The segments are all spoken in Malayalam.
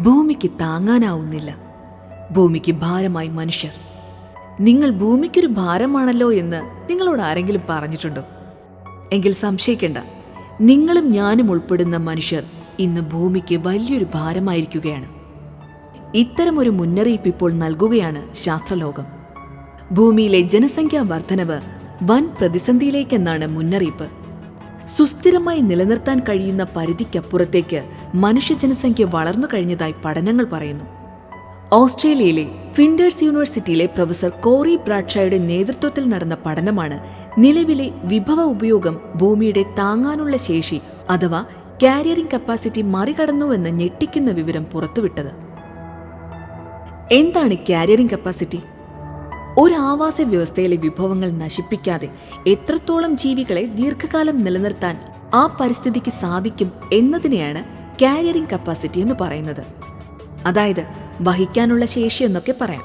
ഭൂമിക്ക് താങ്ങാനാവുന്നില്ല. ഭൂമിക്ക് ഭാരമായി മനുഷ്യർ. നിങ്ങൾ ഭൂമിക്കൊരു ഭാരമാണല്ലോ എന്ന് നിങ്ങളോട് ആരെങ്കിലും പറഞ്ഞിട്ടുണ്ടോ? എങ്കിൽ സംശയിക്കേണ്ട, നിങ്ങളും ഞാനും ഉൾപ്പെടുന്ന മനുഷ്യർ ഇന്ന് ഭൂമിക്ക് വലിയൊരു ഭാരമായിരിക്കുകയാണ്. ഇത്തരമൊരു മുന്നറിയിപ്പ് ഇപ്പോൾ നൽകുകയാണ് ശാസ്ത്രലോകം. ഭൂമിയിലെ ജനസംഖ്യാ വർധനവ് വൻ പ്രതിസന്ധിയിലേക്കെന്നാണ് മുന്നറിയിപ്പ്. സുസ്ഥിരമായി നിലനിർത്താൻ കഴിയുന്ന പരിധിക്കപ്പുറത്തേക്ക് മനുഷ്യജനസംഖ്യ വളർന്നു കഴിഞ്ഞതായി പഠനങ്ങൾ പറയുന്നു. ഓസ്ട്രേലിയയിലെ ഫിൻഡേഴ്സ് യൂണിവേഴ്സിറ്റിയിലെ പ്രൊഫസർ കോറി ബ്രാഡ്ഷയുടെ നേതൃത്വത്തിൽ നടന്ന പഠനമാണ് നിലവിലെ വിഭവ ഉപയോഗം ഭൂമിയുടെ താങ്ങാനുള്ള ശേഷി അഥവാ കാരിയറിംഗ് കപ്പാസിറ്റി മറികടന്നുവെന്ന് ഞെട്ടിക്കുന്ന വിവരം പുറത്തുവിട്ടത്. എന്താണ് കാരിയറിംഗ് കപ്പാസിറ്റി? ഒരു ആവാസ വ്യവസ്ഥയിലെ വിഭവങ്ങൾ നശിപ്പിക്കാതെ എത്രത്തോളം ജീവികളെ ദീർഘകാലം നിലനിർത്താൻ ആ പരിസ്ഥിതിക്ക് സാധിക്കും എന്നതിനെയാണ് കാരിയറിംഗ് കപ്പാസിറ്റി എന്ന് പറയുന്നത്. അതായത് വഹിക്കാനുള്ള ശേഷി എന്നൊക്കെ പറയാം.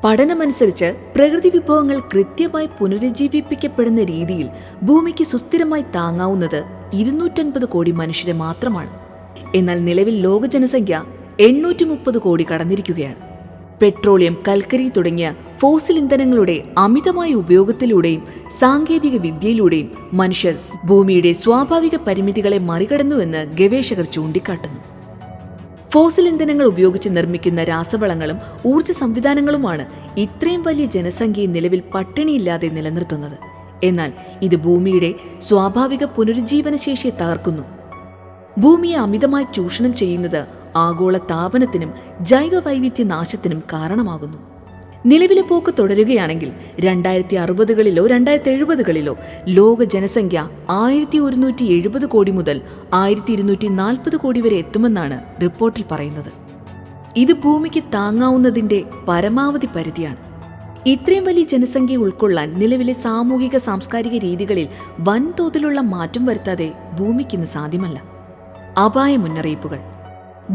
പഠനമനുസരിച്ച് പ്രകൃതി വിഭവങ്ങൾ കൃത്യമായി പുനരുജ്ജീവിപ്പിക്കപ്പെടുന്ന രീതിയിൽ ഭൂമിക്ക് സുസ്ഥിരമായി താങ്ങാവുന്നത് 250 കോടി മനുഷ്യരെ മാത്രമാണ്. എന്നാൽ നിലവിൽ ലോക ജനസംഖ്യ 830 കോടി കടന്നിരിക്കുകയാണ്. പെട്രോളിയം, കൽക്കരി തുടങ്ങിയ ഫോസിൽ ഇന്ധനങ്ങളുടെ അമിതമായ ഉപയോഗത്തിലൂടെയും സാങ്കേതിക വിദ്യയിലൂടെയും മനുഷ്യർ ഭൂമിയുടെ സ്വാഭാവിക പരിമിതികളെ മറികടന്നുവെന്ന് ഗവേഷകർ ചൂണ്ടിക്കാട്ടുന്നു. ഫോസിൽ ഇന്ധനങ്ങൾ ഉപയോഗിച്ച് നിർമ്മിക്കുന്ന രാസവളങ്ങളും ഊർജ്ജ സംവിധാനങ്ങളുമാണ് ഇത്രയും വലിയ ജനസംഖ്യയെ നിലവിൽ പട്ടിണിയില്ലാതെ നിലനിർത്തുന്നത്. എന്നാൽ ഇത് ഭൂമിയുടെ സ്വാഭാവിക പുനരുജ്ജീവന ശേഷിയെ തകർക്കുന്നു. ഭൂമിയെ അമിതമായി ചൂഷണം ചെയ്യുന്നത് ആഗോള താപനത്തിനും ജൈവ വൈവിധ്യ നാശത്തിനും കാരണമാകുന്നു. നിലവിലെ പോക്ക് തുടരുകയാണെങ്കിൽ 2060കളിലോ 2070കളിലോ ലോക ജനസംഖ്യ 1170 കോടി മുതൽ 1240 കോടി വരെ എത്തുമെന്നാണ് റിപ്പോർട്ടിൽ പറയുന്നത്. ഇത് ഭൂമിക്ക് താങ്ങാവുന്നതിന്റെ പരമാവധി പരിധിയാണ്. ഇത്രയും വലിയ ജനസംഖ്യ ഉൾക്കൊള്ളാൻ നിലവിലെ സാമൂഹിക സാംസ്കാരിക രീതികളിൽ വൻതോതിലുള്ള മാറ്റം വരുത്താതെ ഭൂമിക്കിന്ന് സാധ്യമല്ല. അപായ മുന്നറിയിപ്പുകൾ.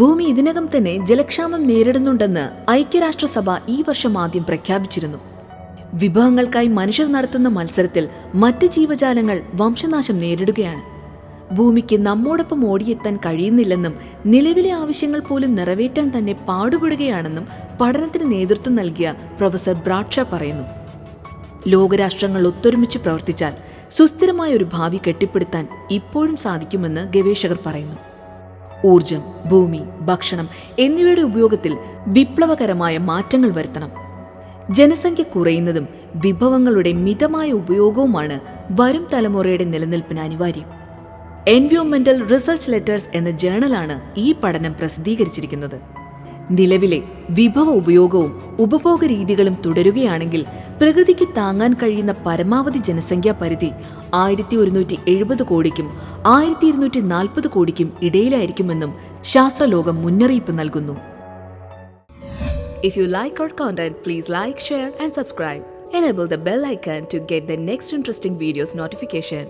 ഭൂമി ഇതിനകം തന്നെ ജലക്ഷാമം നേരിടുന്നുണ്ടെന്ന് ഐക്യരാഷ്ട്രസഭ ഈ വർഷം ആദ്യം പ്രഖ്യാപിച്ചിരുന്നു. വിഭവങ്ങൾക്കായി മനുഷ്യർ നടത്തുന്ന മത്സരത്തിൽ മറ്റ് ജീവജാലങ്ങൾ വംശനാശം നേരിടുകയാണ്. ഭൂമിക്ക് നമ്മോടൊപ്പം ഓടിയെത്താൻ കഴിയുന്നില്ലെന്നും നിലവിലെ ആവശ്യങ്ങൾ പോലും നിറവേറ്റാൻ തന്നെ പാടുപെടുകയാണെന്നും പഠനത്തിന് നേതൃത്വം നൽകിയ പ്രൊഫസർ ബ്രാഡ്ഷ പറയുന്നു. ലോകരാഷ്ട്രങ്ങൾ ഒത്തൊരുമിച്ച് പ്രവർത്തിച്ചാൽ സുസ്ഥിരമായ ഒരു ഭാവി കെട്ടിപ്പടുത്താൻ ഇപ്പോഴും സാധിക്കുമെന്ന് ഗവേഷകർ പറയുന്നു. ഊർജം, ഭൂമി, ഭക്ഷണം എന്നിവയുടെ ഉപയോഗത്തിൽ വിപ്ലവകരമായ മാറ്റങ്ങൾ വരുത്തണം. ജനസംഖ്യ കുറയുന്നതും വിഭവങ്ങളുടെ മിതമായ ഉപയോഗവുമാണ് വരും തലമുറയുടെ നിലനിൽപ്പിന് അനിവാര്യം. എൻവയോൺമെന്റൽ റിസർച്ച് ലെറ്റേഴ്സ് എന്ന ജേണലാണ് ഈ പഠനം പ്രസിദ്ധീകരിച്ചിരിക്കുന്നത്. നിലവിലെ വിഭവ ഉപയോഗവും ഉപഭോഗ രീതികളും തുടരുകയാണെങ്കിൽ പ്രകൃതിക്ക് താങ്ങാൻ കഴിയുന്ന പരമാവധി ജനസംഖ്യാ പരിധി 1170 കോടിക്കും 1240 കോടിക്കും ഇടയിലായിരിക്കുമെന്നും ശാസ്ത്രലോകം മുന്നറിയിപ്പ് നൽകുന്നു. If you like our content, please like, share and subscribe. Enable the bell icon to get the next interesting videos notification.